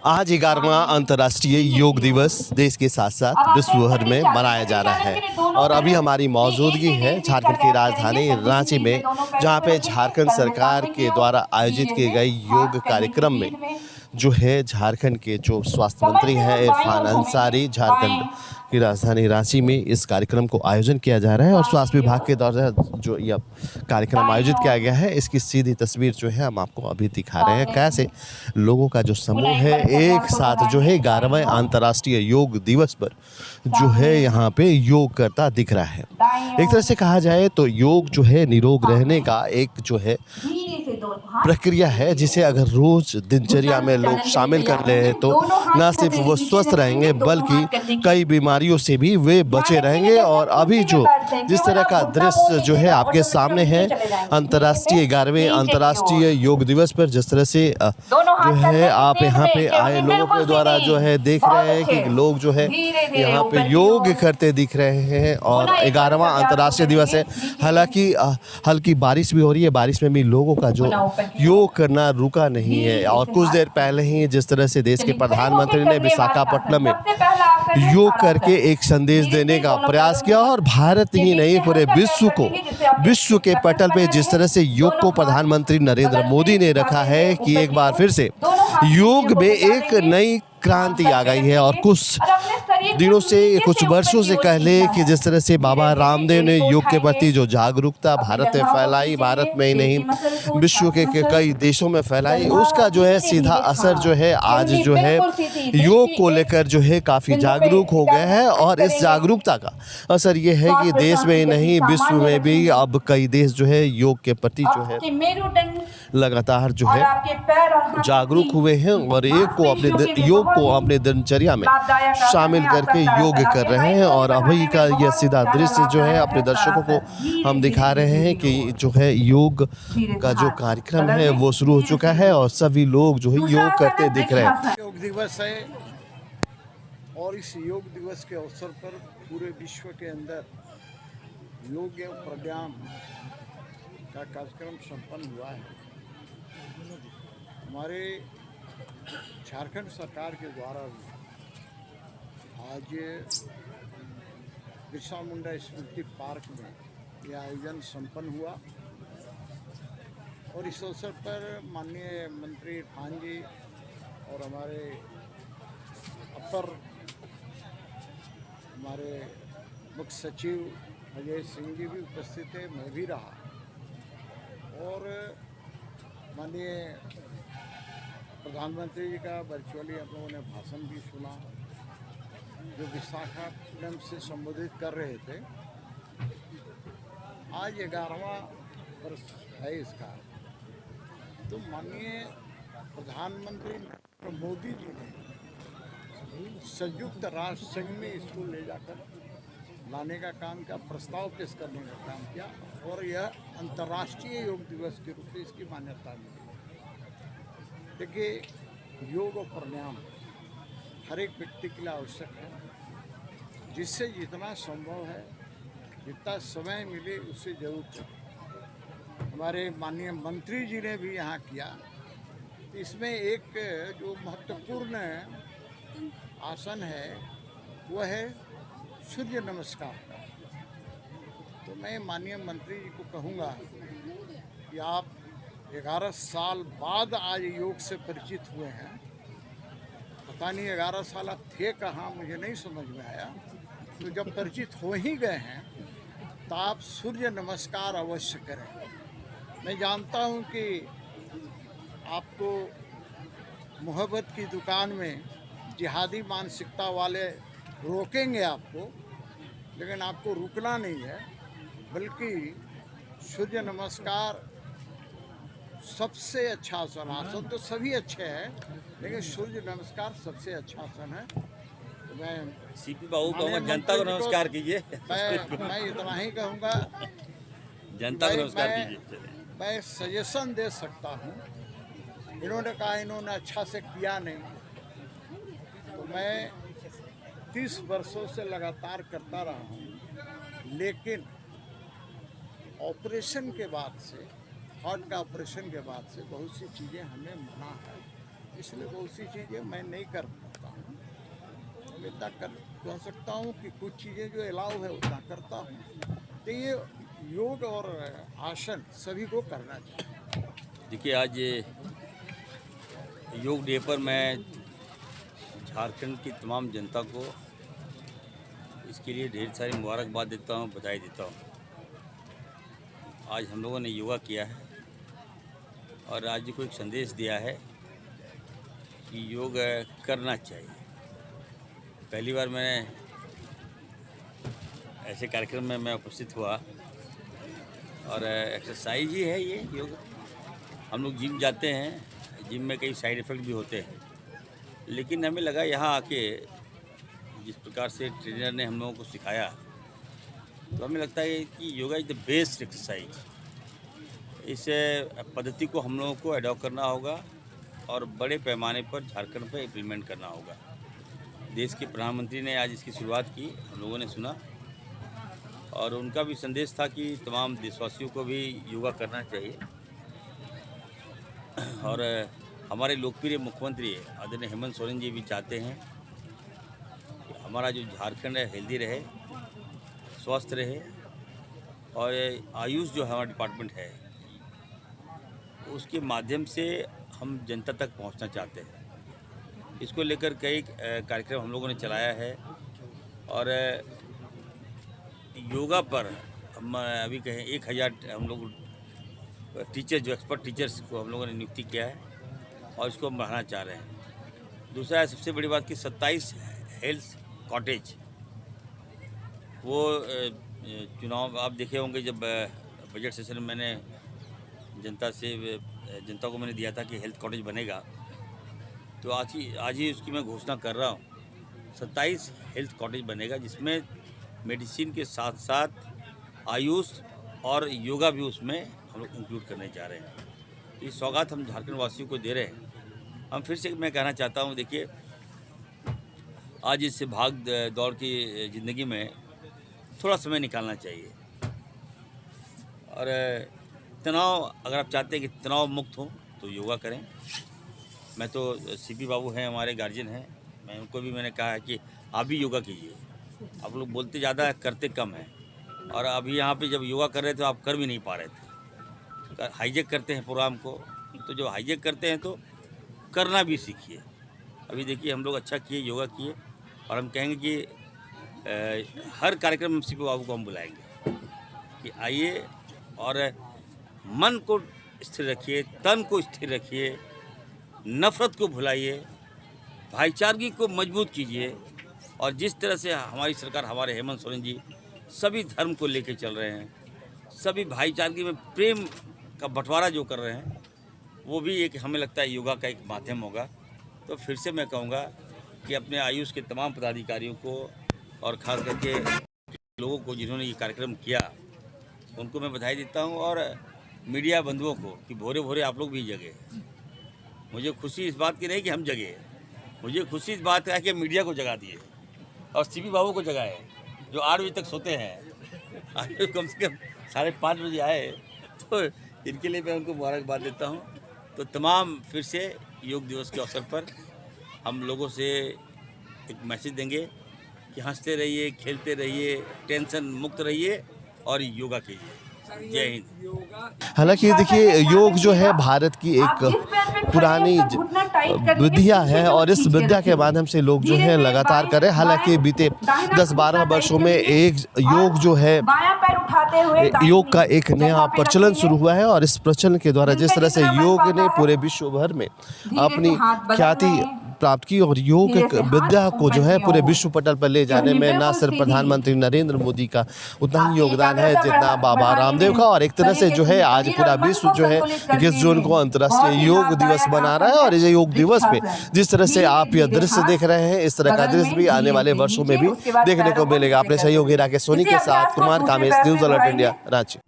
आज 11वां अंतर्राष्ट्रीय योग दिवस देश के साथ साथ विश्व भर में मनाया जा रहा है और अभी हमारी मौजूदगी है झारखंड की राजधानी रांची में, जहां पे झारखंड सरकार के द्वारा आयोजित किए गए योग कार्यक्रम में जो है झारखंड के जो स्वास्थ्य मंत्री हैं इरफान अंसारी, झारखंड की राजधानी रांची में इस कार्यक्रम को आयोजन किया जा रहा है और स्वास्थ्य विभाग के द्वारा जो यह कार्यक्रम आयोजित किया गया है इसकी सीधी तस्वीर जो है हम आपको अभी दिखा रहे हैं। कैसे लोगों का जो समूह है एक साथ जो है 11वें अंतर्राष्ट्रीय योग दिवस पर जो है यहाँ पे योग करता दिख रहा है। एक तरह से कहा जाए तो योग जो है निरोग रहने का एक जो है प्रक्रिया है, जिसे अगर रोज दिनचर्या में लोग शामिल कर ले तो न सिर्फ वो स्वस्थ रहेंगे बल्कि कई बीमारियों से भी वे बचे रहेंगे। और अभी जो जिस तरह का दृश्य जो है आपके सामने है अंतर्राष्ट्रीय 11वें अंतर्राष्ट्रीय योग दिवस पर, जिस तरह से जो है आप यहाँ पे आए लोगों के द्वारा जो है देख रहे हैं कि लोग जो है यहाँ पे योग करते दिख रहे हैं और 11वां अंतर्राष्ट्रीय दिवस है। हालांकि हल्की बारिश भी हो रही है, बारिश में भी लोगों का जो योग करना रुका नहीं है। और कुछ देर पहले ही जिस तरह से देश के प्रधानमंत्री ने विशाखापट्टनम में योग करके एक संदेश देने का प्रयास किया और भारत ही नहीं पूरे विश्व के पटल पे जिस तरह से योग को प्रधानमंत्री नरेंद्र मोदी ने रखा है कि एक बार फिर से योग में एक नई क्रांति आ गई है। और कुछ दिनों से कुछ वर्षों से पहले कि जिस तरह से बाबा रामदेव ने योग के प्रति जो जागरूकता भारत में फैलाई, भारत में ही नहीं विश्व के कई देशों में फैलाई, उसका जो है सीधा असर जो है आज जो है योग को लेकर जो है काफ़ी जागरूक हो गए हैं। और इस जागरूकता का असर ये है कि देश में ही नहीं विश्व में भी अब कई देश जो है योग के प्रति जो है लगातार जो है जागरूक हुए हैं और योग को अपने दिनचर्या में शामिल करके योग कर रहे हैं। और अभी का यह सीधा दृश्य जो है अपने दर्शकों को हम दिखा रहे हैं कि जो है योग का जो कार्यक्रम है वो शुरू हो चुका है और सभी लोग जो है योग करते दिख रहे हैं। योग दिवस है और इस योग दिवस के अवसर पर पूरे विश्व के अंदर योग एवं प्राणायाम का कार्यक्रम संपन्न हुआ है। हमारे झारखंड सरकार के द्वारा आज बिरसा मुंडा स्मृति पार्क में यह आयोजन संपन्न हुआ और इस अवसर पर माननीय मंत्री इरफान जी और हमारे अपर हमारे मुख्य सचिव अजय सिंह जी भी उपस्थित थे, मैं भी रहा और माननीय प्रधानमंत्री जी का वर्चुअली हम लोगों ने भाषण भी सुना जो विशाखापट्टनम से संबोधित कर रहे थे। आज 11वां वर्ष है इसका, तो माननीय प्रधानमंत्री नरेंद्र मोदी जी ने संयुक्त राष्ट्र संघ में इसको ले जाकर लाने का काम किया, प्रस्ताव पेश करने का काम किया और यह अंतर्राष्ट्रीय योग दिवस के रूप में इसकी मान्यता मिली। देखिए, योग और प्राणायाम हर एक व्यक्ति के लिए आवश्यक है, जिससे जितना संभव है जितना समय मिले उससे जरूर करें। हमारे माननीय मंत्री जी ने भी यहाँ किया। इसमें एक जो महत्वपूर्ण आसन है वह है सूर्य नमस्कार का। तो मैं माननीय मंत्री जी को कहूँगा कि आप 11 साल बाद आज योग से परिचित हुए हैं। पता नहीं 11 साल आप थे कहाँ, मुझे नहीं समझ में आया। तो जब परिचित हो ही गए हैं तो आप सूर्य नमस्कार अवश्य करें। मैं जानता हूँ कि आपको मोहब्बत की दुकान में जिहादी मानसिकता वाले रोकेंगे आपको, लेकिन आपको रुकना नहीं है, बल्कि सूर्य नमस्कार सबसे अच्छा आसन। आसन तो सभी अच्छे हैं, लेकिन सूर्य नमस्कार सबसे अच्छा आसन है। तो मैं सीपी बाबू कहूँगा जनता को नमस्कार कीजिए। मैं इतना ही कहूँगा, जनता को नमस्कार कीजिए। मैं सजेशन दे सकता हूँ। इन्होंने कहा इन्होंने अच्छा से किया नहीं, तो मैं 30 वर्षों से लगातार करता रहा हूँ, लेकिन ऑपरेशन के बाद से, हार्ट का ऑपरेशन के बाद से बहुत सी चीज़ें हमें मना है। इसलिए बहुत सी चीज़ें मैं नहीं कर पाता हूँ। मैं इतना कर सकता हूँ कि कुछ चीज़ें जो अलाउ है उतना करता हूँ। तो ये योग और आसन सभी को करना चाहिए। देखिए, आज योग डे पर मैं झारखंड की तमाम जनता को इसके लिए ढेर सारी मुबारकबाद देता हूँ, बधाई देता हूँ। आज हम लोगों ने योगा किया है और राज्य को एक संदेश दिया है कि योग करना चाहिए। पहली बार मैं ऐसे कार्यक्रम में मैं उपस्थित हुआ और एक्सरसाइज ही है ये योग। हम लोग जिम जाते हैं, जिम में कई साइड इफ़ेक्ट भी होते हैं, लेकिन हमें लगा यहाँ आके जिस प्रकार से ट्रेनर ने हम लोगों को सिखाया तो हमें लगता है कि yoga is the best exercise. इस पद्धति को हम लोगों को अडॉप्ट करना होगा और बड़े पैमाने पर झारखंड पर इम्प्लीमेंट करना होगा। देश के प्रधानमंत्री ने आज इसकी शुरुआत की, हम लोगों ने सुना और उनका भी संदेश था कि तमाम देशवासियों को भी योगा करना चाहिए। और हमारे लोकप्रिय मुख्यमंत्री आदरणीय हेमंत सोरेन जी भी चाहते हैं कि हमारा जो झारखंड है हेल्दी रहे, स्वस्थ रहे और आयुष जो हमारा डिपार्टमेंट है उसके माध्यम से हम जनता तक पहुंचना चाहते हैं। इसको लेकर कई कार्यक्रम हम लोगों ने चलाया है और योगा पर हम अभी कहें 1000 हम लोग टीचर जो एक्सपर्ट टीचर्स को हम लोगों ने नियुक्ति किया है और इसको हम बढ़ाना चाह रहे हैं। दूसरा है सबसे बड़ी बात कि 27 हेल्थ कॉटेज, वो चुनाव आप देखे होंगे जब बजट सेशन में मैंने जनता को मैंने दिया था कि हेल्थ कॉटेज बनेगा, तो आज ही उसकी मैं घोषणा कर रहा हूँ। 27 हेल्थ कॉटेज बनेगा जिसमें मेडिसिन के साथ साथ आयुष और योगा भी उसमें हम लोग इंक्लूड करने जा रहे हैं। इस सौगात हम झारखंड वासियों को दे रहे हैं। हम फिर से मैं कहना चाहता हूँ, देखिए आज इस भाग दौड़ की ज़िंदगी में थोड़ा समय निकालना चाहिए और तनाव, अगर आप चाहते हैं कि तनाव मुक्त हो तो योगा करें। मैं तो सीपी बाबू हैं, हमारे गार्जियन हैं, मैं उनको भी मैंने कहा है कि आप भी योगा कीजिए। आप लोग बोलते ज़्यादा है, करते कम है। और अभी यहाँ पे जब योगा कर रहे थे तो आप कर भी नहीं पा रहे थे, हाईजेक करते हैं प्रोग्राम को। तो जो हाईजेक करते हैं तो करना भी सीखिए। अभी देखिए हम लोग अच्छा किए, योगा किए और हम कहेंगे कि हर कार्यक्रम में सीपी बाबू को हम बुलाएंगे कि आइए और मन को स्थिर रखिए, तन को स्थिर रखिए, नफ़रत को भुलाइए, भाईचारगी को मजबूत कीजिए। और जिस तरह से हमारी सरकार, हमारे हेमंत सोरेन जी सभी धर्म को लेके चल रहे हैं, सभी भाईचारगी में प्रेम का बंटवारा जो कर रहे हैं, वो भी एक हमें लगता है योगा का एक माध्यम होगा। तो फिर से मैं कहूँगा कि अपने आयुष के तमाम पदाधिकारियों को और ख़ास करके लोगों को जिन्होंने ये कार्यक्रम किया उनको मैं बधाई देता हूँ। और मीडिया बंधुओं को कि भोरे भोरे आप लोग भी जगे। मुझे खुशी इस बात की नहीं कि हम जगे, मुझे खुशी इस बात का है कि मीडिया को जगा दिए और सीपी बाबू को जगाए जो 8 बजे तक सोते हैं। आज कम से कम 5:30 बजे आए, तो इनके लिए मैं उनको मुबारकबाद देता हूँ। तो तमाम फिर से योग दिवस के अवसर पर हम लोगों से एक मैसेज देंगे कि हंसते रहिए, खेलते रहिए, टेंशन मुक्त रहिए और योगा कीजिए। जय हिंद। हालांकि देखिए योग जो है भारत की एक पुरानी विद्या है और इस विद्या के माध्यम से लोग जो है लगातार कर रहे हैं। हालांकि बीते 10-12 वर्षों में एक योग जो है योग का एक नया प्रचलन शुरू हुआ है और इस प्रचलन के द्वारा जिस तरह से योग ने पूरे विश्व भर में अपनी ख्याति प्राप्त की और योग विद्या को जो है पूरे विश्व पटल पर ले जाने में न सिर्फ प्रधानमंत्री नरेंद्र मोदी का उतना ही योगदान है जितना बाबा रामदेव का। और एक तरह से जो है आज पूरा विश्व जो है 21 जून को अंतर्राष्ट्रीय योग दिवस मना रहा है और ये योग दिवस में जिस तरह से आप यह दृश्य देख रहे हैं, इस तरह का दृश्य भी आने वाले वर्षों में भी देखने को मिलेगा। अपने सहयोगी राकेश सोनी के साथ Kumar Kamesh, news alert India, Ranchi.